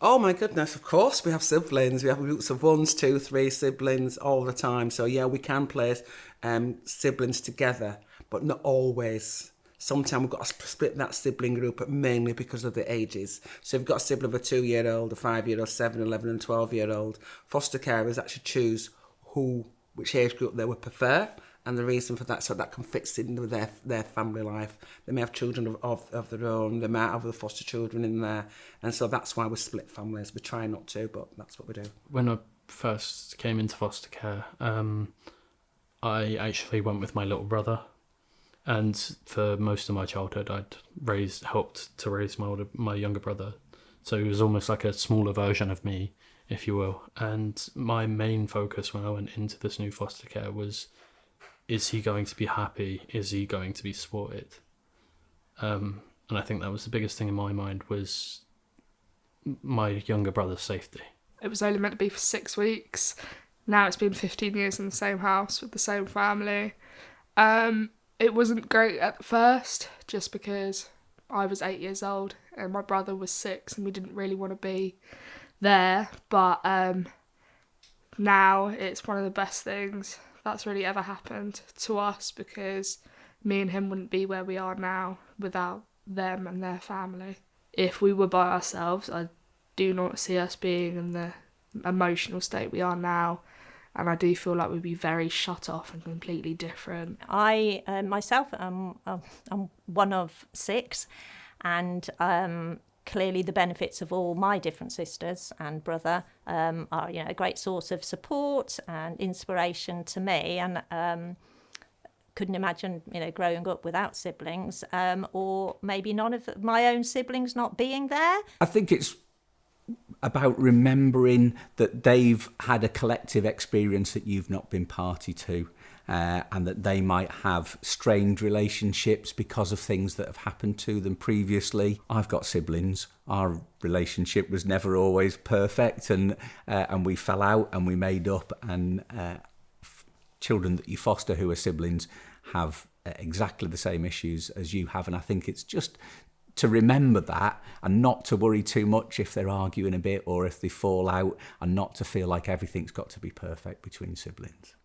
Oh my goodness, of course we have siblings. We have groups of ones, two, three siblings all the time. So yeah, we can place siblings together, but not always. Sometimes we've got to split that sibling group up mainly because of the ages. So if you've got a sibling of a 2-year-old, a 5-year-old, 7, 11 and 12-year-old, foster carers actually choose which age group they would prefer, and the reason for that, so that can fit in with their family life. They may have children of their own, they might have the foster children in there, and so that's why we split families. We try not to, but that's what we do. When I first came into foster care, I actually went with my little brother, and for most of my childhood I'd helped to raise my younger brother, so he was almost like a smaller version of me, if you will. And my main focus when I went into this new foster care was, is he going to be happy? Is he going to be supported? And I think that was the biggest thing in my mind, was my younger brother's safety. It was only meant to be for 6 weeks. Now it's been 15 years in the same house with the same family. It wasn't great at first, just because I was 8 years old and my brother was 6 and we didn't really want to be there. But now it's one of the best things that's really ever happened to us, because me and him wouldn't be where we are now without them and their family. If we were by ourselves, I do not see us being in the emotional state we are now, and I do feel like we'd be very shut off and completely different. I myself am I'm one of 6, and clearly the benefits of all my different sisters and brother are, a great source of support and inspiration to me, and couldn't imagine, growing up without siblings, or maybe none of my own siblings not being there. I think it's about remembering that they've had a collective experience that you've not been party to, and that they might have strained relationships because of things that have happened to them previously. I've got siblings. Our relationship was never always perfect, and we fell out and we made up, and children that you foster who are siblings have exactly the same issues as you have, and I think it's just to remember that and not to worry too much if they're arguing a bit or if they fall out, and not to feel like everything's got to be perfect between siblings.